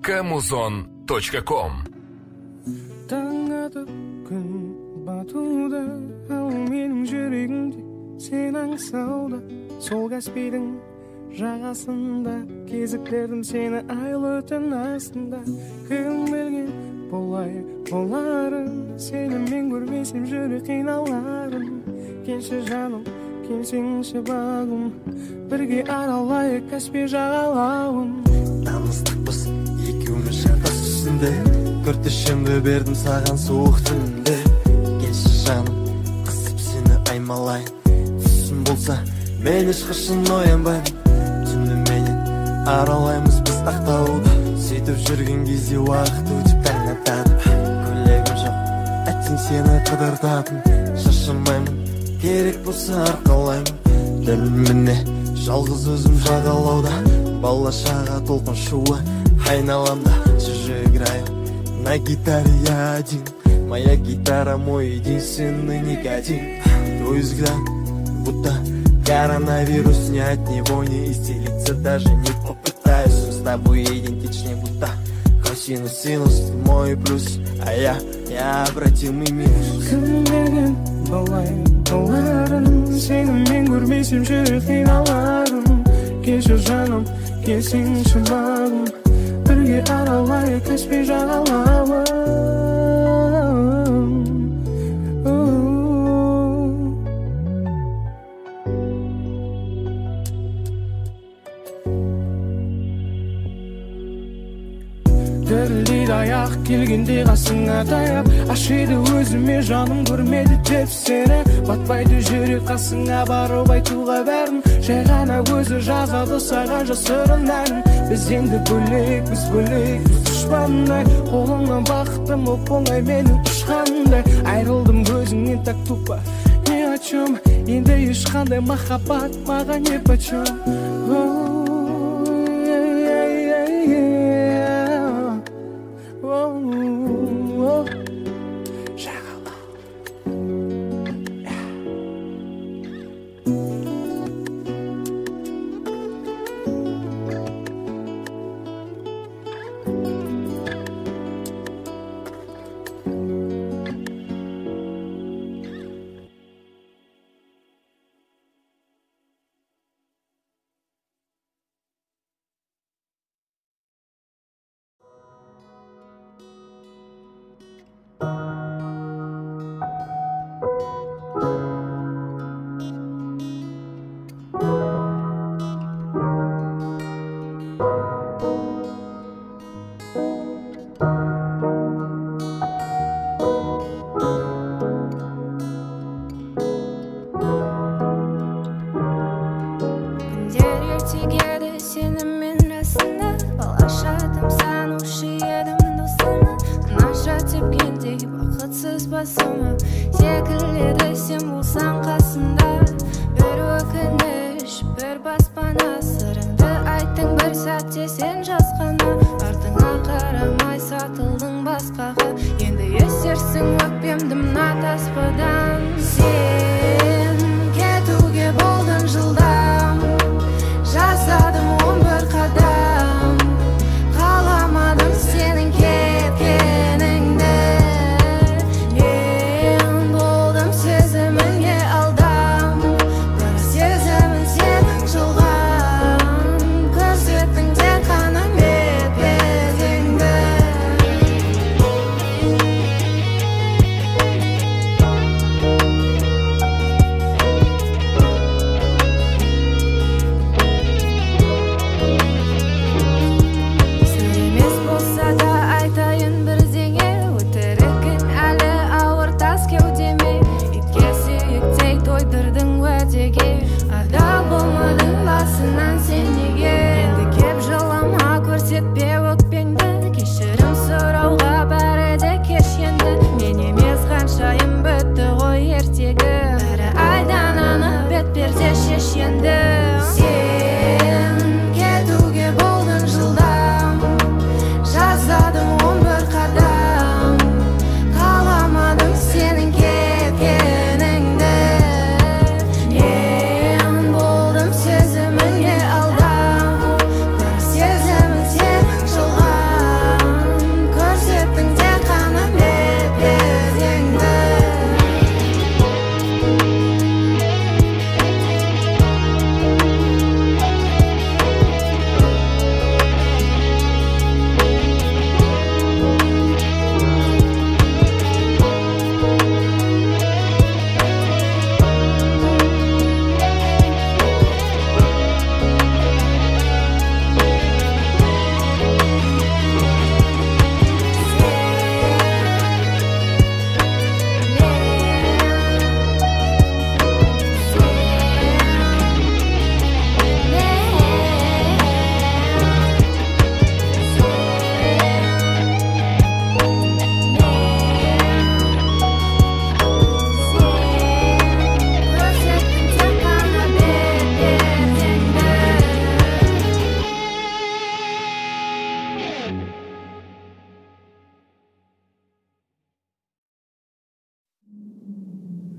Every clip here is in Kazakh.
Kamuzon.com. Таң атып күн батуда, ал менің жүрегімде сен аңсауда. Сол Каспийдің жағасында кезіктірдім сені айлы түн астында. Кім білген боларын, сені мен көрмесем жүрек қиналарын. Келші жаным, келсеңші бағым, бірге аралайық Каспий жағалауын. Таныстықпыз екеуміз жартас үстінде, көртешемді бердім саған суық түнде. Келші жаным, қысып сені аймалайын, түсім болса мен ешқашан оянбаймын. Түнді менен аралаймыз біз ақтауда, сөйтіп жүрген кезде уақыт өтіп таң атады. Көйлегім жоқ, әттең сені қыдыртатын, шаршамаймын, керек болса арқалаймын. Діліміне жалғыз өзім жағалауда, бала-шаға толқын шуы айналамда. Чужой играю на гитаре я один, моя гитара мой единственный никотин. Твой взгляд будто коронавирус, ни от него не исцелиться, даже не попытаюсь. Он с тобой идентичнее, будто косинус, синус, мой плюс, а я обратимый минус. Кім деген боларын, сені мен көрмесем жүрек қиналарын. Келші жаным, келсеңші бағым, бірге аралайық Каспий жағалауын. Дірілдейді аяқ келгенде қасыңа таяп, ашиды өзіме жаным көрмеді деп сені. Батпайды жүрек қасыңа барып айтуға бәрін, жай ғана өзі жазады саған жасырын әнін. Біз енді бөлек, біз дұшпандай, қолыңнан бақыттым оп-оңай менің ұшқандай. Айрылдым көзіңнен так тупо, ни о чем, енді ешқандай махаббат маған не почем. Секіледі сен болсаң қасында, бір өкініш, бір баспана. Сырыңды айттың бір сәтте сен жасқана, артыңа қарамай сатылдың басқаға. Енді есерсің өкпемді мына таспадан. Сен кетуге болдың жылдам, жасадым 11 қадам, қаламадым сенің кеткеніңді.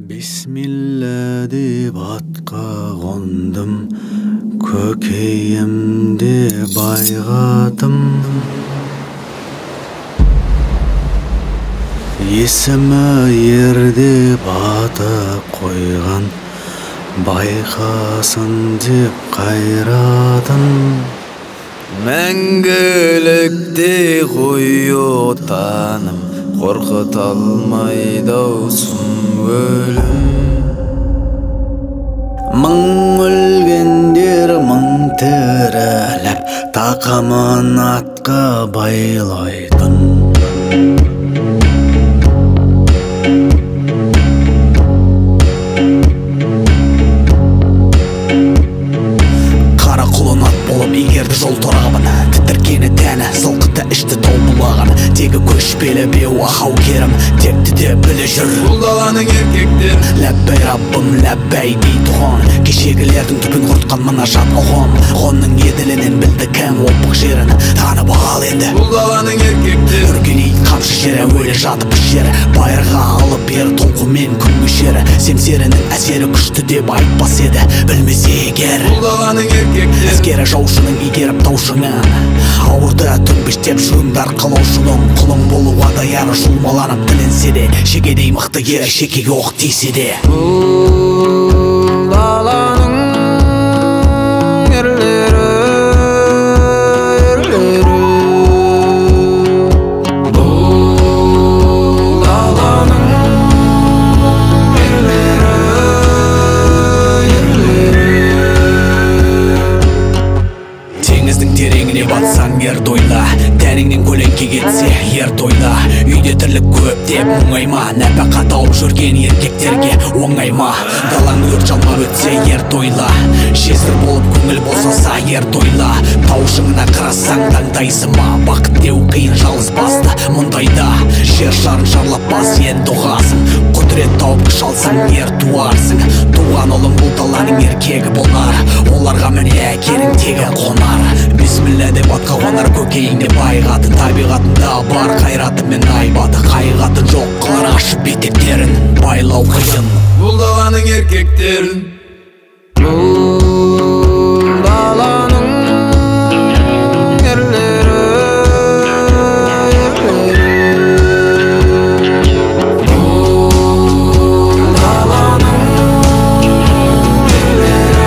Бисмилла деп атқа қондым, көкейімде байғадым. Есімі ерде бата қойған, байқасын деп қайрадым. Мәңгілікте ғой отаным, қорқыта алмайды-ау сұм өлім. Мың өлгендер мың тіріліп, тақымын атқа байлайтын. Қара құлын ат болып егерді жол торабын, тітіркені тәні, сылқыты ішті толбылаған. Тегі көшпелі беу ахау керім, текті де білі жүр бұл даланың еркектер. Ләббәй раббым, ләббәй дейтұғын, кешегілердің түпін құртқан мына жат ұғын. Ғонның еділінен білді кәм опық жерін, танып ал енді бұл даланың еркектер. Үргенейт қамшы жері, өлі жатып жері, байырға алып бер толқумен күн мөшері. Семсерінің әсері күшті деп айтпас еді, білмесе егер бұл даланың еркектер. Әскері жаушының игеріп таушыңын, ауырды түнбіштеп жуындар қылаушының. Құлың болуға даяр жұлмаланып тілінсе де, шегедей мықты ері шекеге оқ тисе де. Бұл даланың ерлері, ерлері. Бұл даланың ерлері, ерлері. Теңіздің тереңіне батсаң ер тойла, тәніңнен көлеңке кетсе ер тойла. Үйде тірлік көп деп мұңайма, нәпақа тауып жүрген еркектерге оңайма. Далаң өрт жалмап өтсе ер тойла, жесір болып көңіл босаса ер тойла. Таушыңына қарасаң таңдайсы ма, бақыт деу қиын жалғыз басты мұндайда. Жер шарын шарлап бас енді ұғасың, құдірет тауып күш алсаң ер туарсың. Туған ұлым бұл даланың еркегі болар, оларға міне әкенің тегі қонар. Бисмилла деп атқа қонар көкейіңде байғаты, табиғатында бар қайраты мен айбаты. Қайғатын жоқ қылар ашып бетектерін, байлау қиын бұл даланың еркектерін. Бұл даланың ерлері, ерлері. Бұл даланың ерлері,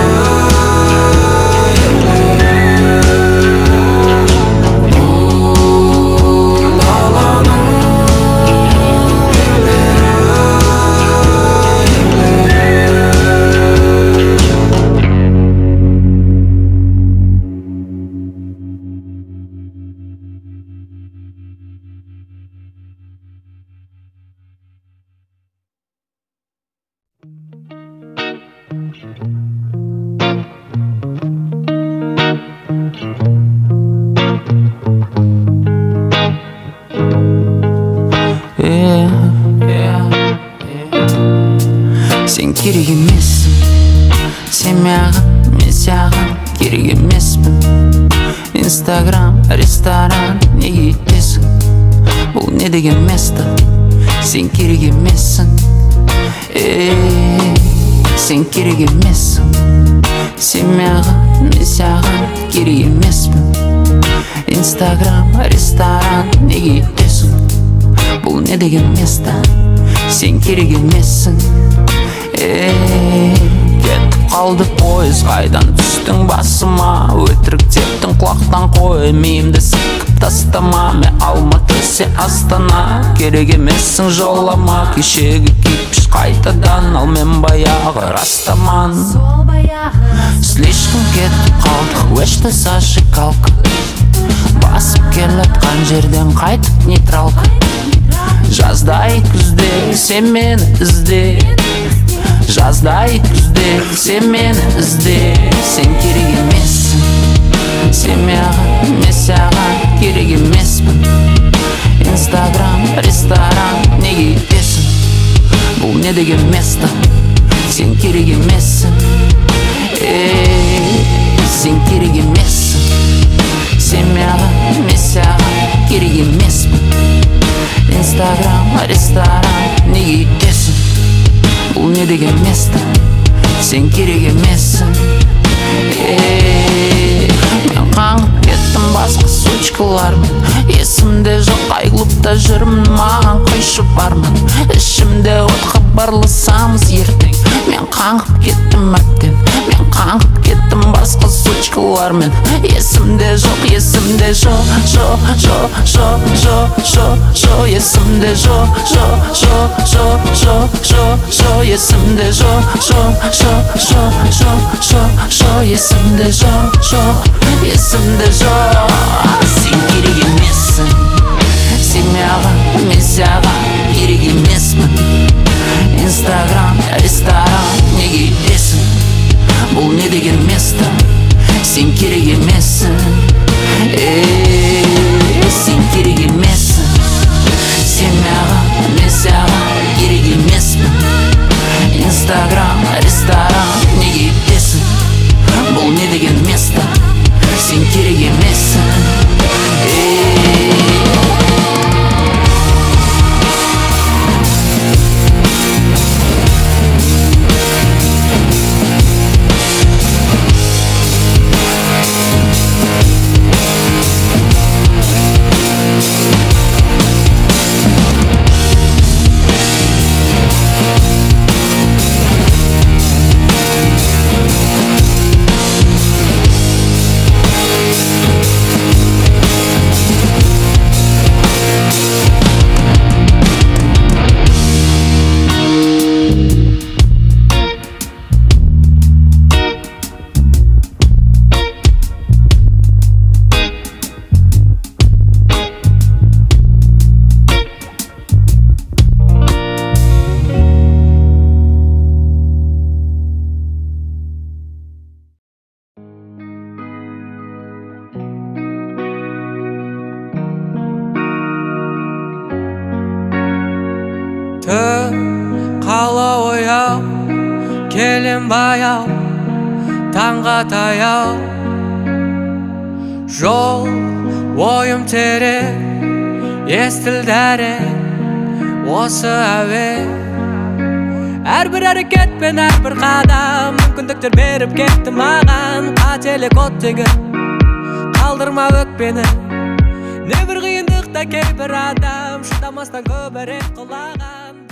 Сен керек емессің, сен маған, мен саған керек емеспін. Инстаграм, ресторан, неге етесің? Бұл не деген место? Сен керек емессің, сен керек емессің. Сен маған, мен саған керек емеспін. Инстаграм, ресторан, неге етесің? Бұл не деген место? Сен керек емессің. Кетіп қалды пойыз, қайдан түстің басыма? Өтірік тектің құлақтан қой, миымды сілкіп тастама. Мен Алматы, сен Астана, керек емессің жолама. Кешегі кипіш қайтадан, ал мен баяғы растаман. Слишком кетіп қалдық, өшті зажигалка. Басып келатқан жерден қайтып нейтралка. Жаздай күзде сен мені ізде, жаздай күзде сен мені ізде. Сен керек емессің, сен маған, мен саған керек емеспін. Инстаграм, ресторан, неге етесің? Бұл не деген место? Сен керек емессің, сен керек емессің. Сен маған, мен саған керек емеспін. Инстаграм, ресторан, неге етесің? Бұл не деген место, сен керек емессің. Мен қаңғып кеттім басқа сучкалармен, есімде жоқ қай клубта жүрмін, маған қойшы бармын. Ішімде от хабарласамыз ертең. Мен қаңғып кеттім әбден, мен қаңғып кеттім басқа сучкалармен, есімде жоқ, есімде жоқ, жоқ, жоқ, жоқ, жоқ, жоқ, жоқ, есімде жоқ, жоқ, жоқ, жоқ, жоқ, жоқ, жоқ, есімде жоқ, жоқ, жоқ, жоқ, жоқ, жоқ, жоқ, есімде жоқ, жоқ, есімде жоқ. Сен керек емессің, сен маған, мен саған керек емеспін. Инстаграм, ресторан, неге үйдесің? Бұл не деген место, сен керек емессің. Сен керек емессің, сен маған, мен саған керек емеспін. Инстаграм, ресторан, неге үйдесің? Бұл не деген место, сен керек емессің. Қала ояу, келем баяу, таңға таяу. Жол ойым терең, естілді әрең осы әуе. Әрбір әрекет пен әрбір қадам мүмкіндіктер беріп кетті маған. Қателік оттегін қалдырма өкпені, небір қиындықта кейбір адам шыдамастан көбірек құлаған.